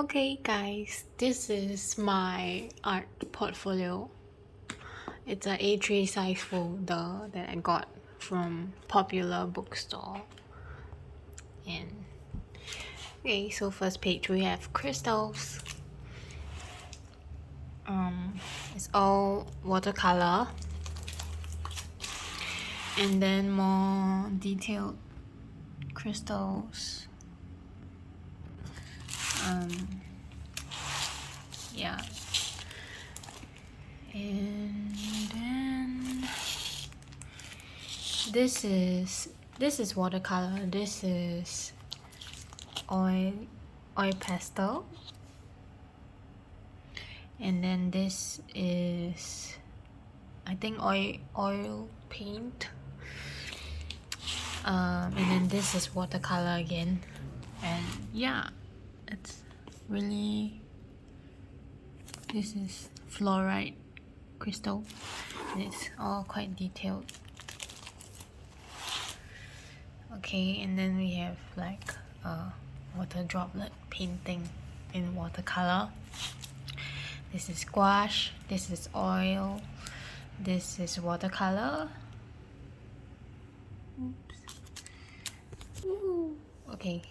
Okay guys, this is my art portfolio. It's an A3 size folder that I got from Popular Bookstore. And okay, so first page we have crystals. It's all watercolor. And then more detailed crystals. Yeah. And then this is watercolor. This is oil pastel. And then this is, I think, oil paint. And then this is watercolor again. And yeah, it's really, this is fluorite crystal. It's all quite detailed. Okay, and then we have like water droplet painting in watercolor. This is gouache, this is oil, this is watercolor. Oops. Ooh. Okay,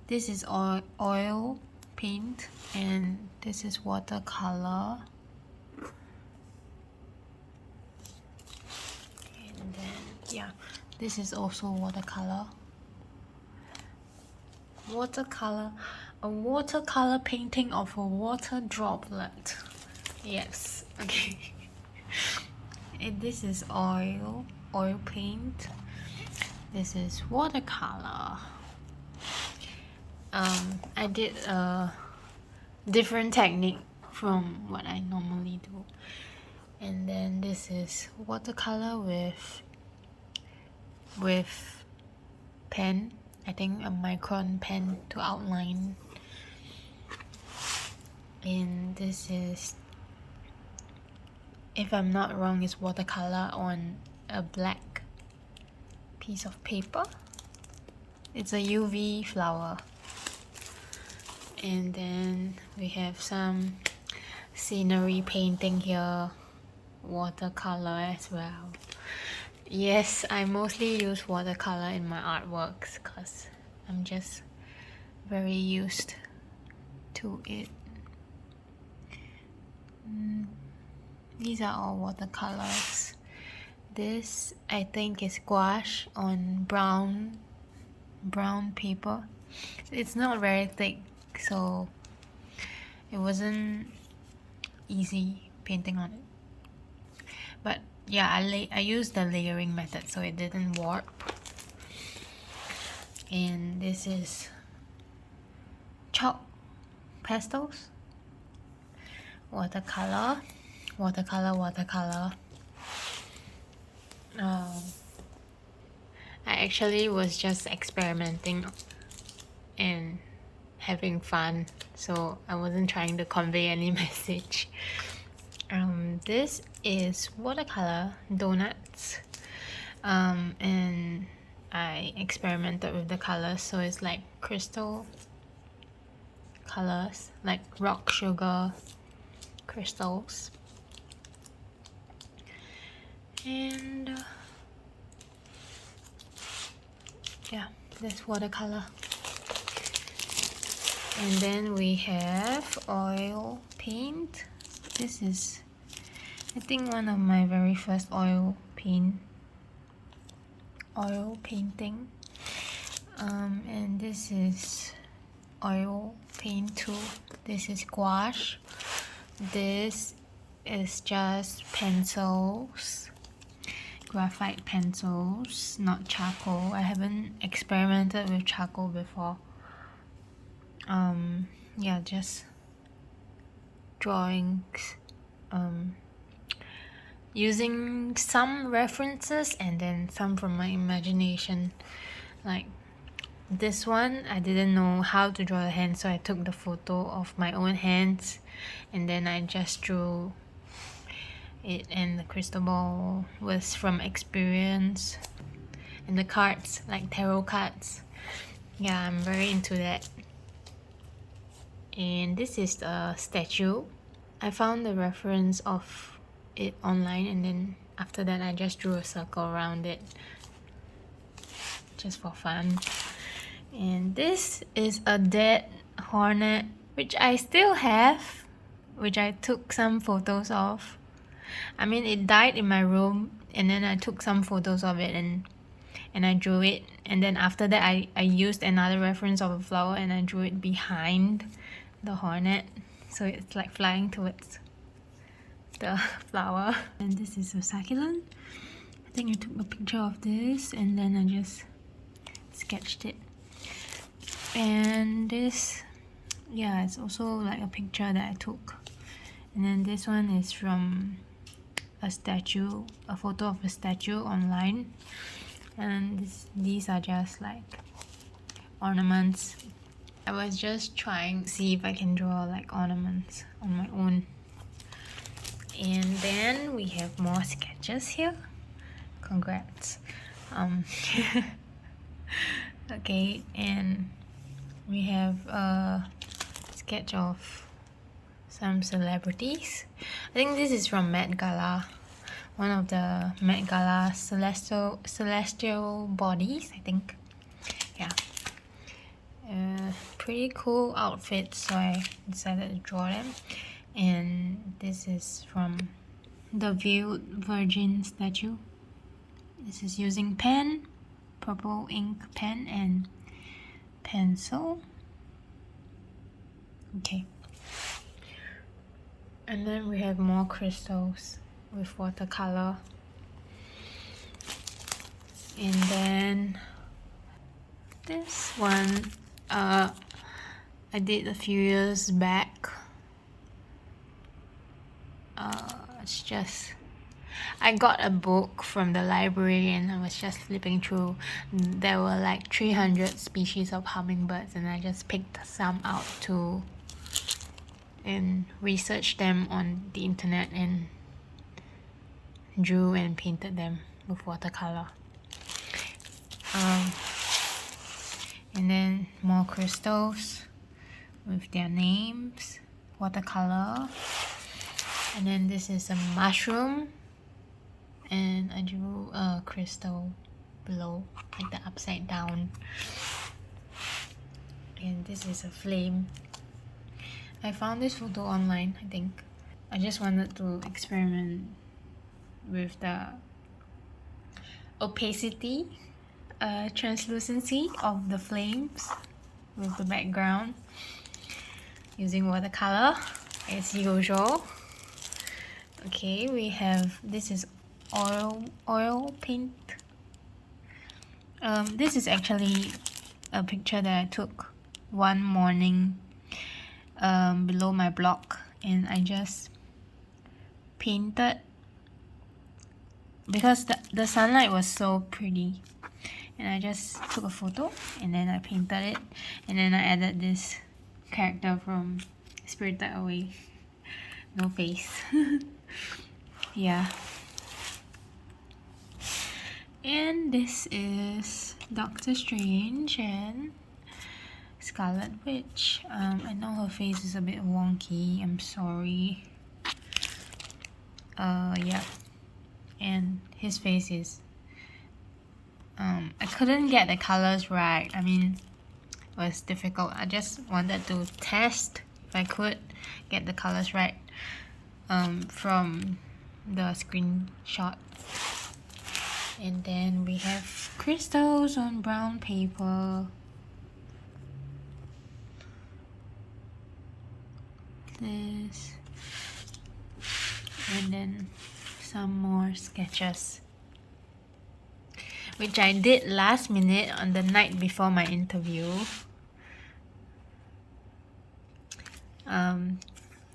this is oil paint, and this is watercolor. And then yeah, this is also watercolor. A watercolor painting of a water droplet. Yes, okay. And this is oil paint. This is watercolor. I did a different technique from what I normally do. And then this is watercolor with pen. I think a micron pen to outline. And this is, if I'm not wrong, is watercolor on a black piece of paper. It's a UV flower. And then we have some scenery painting here, watercolor as well. Yes, I mostly use watercolor in my artworks because I'm just very used to it. These are all watercolors. This, I think, is gouache on brown paper. It's not very thick, so it wasn't easy painting on it. But yeah, I used the layering method so it didn't warp. And this is chalk pastels, watercolor. I actually was just experimenting and having fun, so I wasn't trying to convey any message. This is watercolor donuts, and I experimented with the colors, so it's like crystal colors, like rock sugar crystals. And yeah, this watercolor. And then we have oil paint. This is, I think, one of my very first oil painting. And this is oil paint too. This is gouache. This is just pencils, graphite pencils, not charcoal. I haven't experimented with charcoal before. Yeah, just drawings, using some references and then some from my imagination. Like this one, I didn't know how to draw the hand, so I took the photo of my own hands and then I just drew it, and the crystal ball was from experience. And the cards, like tarot cards, yeah, I'm very into that. And this is a statue. I found the reference of it online, and then after that I just drew a circle around it just for fun. And this is a dead hornet, which I still have, which I took some photos of. I mean, it died in my room, and then I took some photos of it and I drew it. And then after that I used another reference of a flower and I drew it behind the hornet, so it's like flying towards the flower. And this is a succulent. I think I took a picture of this and then I just sketched it. And this, yeah, it's also like a picture that I took. And then this one is from a statue, a photo of a statue online. And these are just like ornaments. I was just trying to see if I can draw like ornaments on my own. And then we have more sketches here. Congrats. Okay, and we have a sketch of some celebrities. I think this is from Met Gala, one of the Met Gala celestial bodies, I think. Yeah, pretty cool outfits, so I decided to draw them. And this is from the Veiled Virgin statue. This is using pen, purple ink pen, and pencil. Okay. And then we have more crystals with watercolor. And then this one I did a few years back. It's just, I got a book from the library and I was just flipping through. There were like 300 species of hummingbirds and I just picked some out to and researched them on the internet and drew and painted them with watercolor. And then more crystals with their names, watercolor. And then this is a mushroom, and I drew a crystal below, like the upside down. And this is a flame. I found this photo online, I think. I just wanted to experiment with the opacity, translucency of the flames with the background using watercolor as usual. Okay, we have, this is oil paint. This is actually a picture that I took one morning below my block, and I just painted because the sunlight was so pretty, and I just took a photo and then I painted it, and then I added this character from Spirited Away. No face. Yeah. And this is Doctor Strange and Scarlet Witch. I know her face is a bit wonky, I'm sorry. Yeah. And his face is I couldn't get the colors right. I mean, it was difficult. I just wanted to test if I could get the colors right from the screenshot. And then we have crystals on brown paper. This. And then some more sketches, which I did last minute on the night before my interview. I'm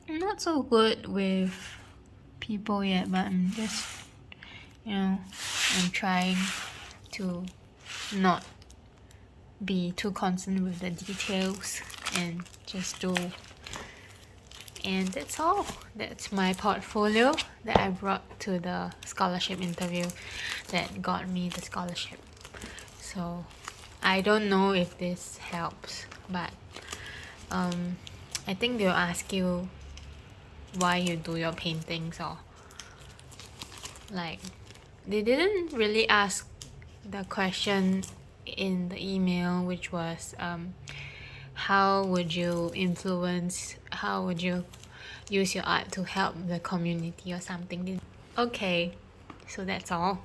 not so good with people yet, but I'm just, I'm trying to not be too concerned with the details and just do. And that's all. That's my portfolio that I brought to the scholarship interview that got me the scholarship. So I don't know if this helps, but I think they'll ask you why you do your paintings, or like they didn't really ask the question in the email, which was how would you use your art to help the community or something. Okay, so that's all.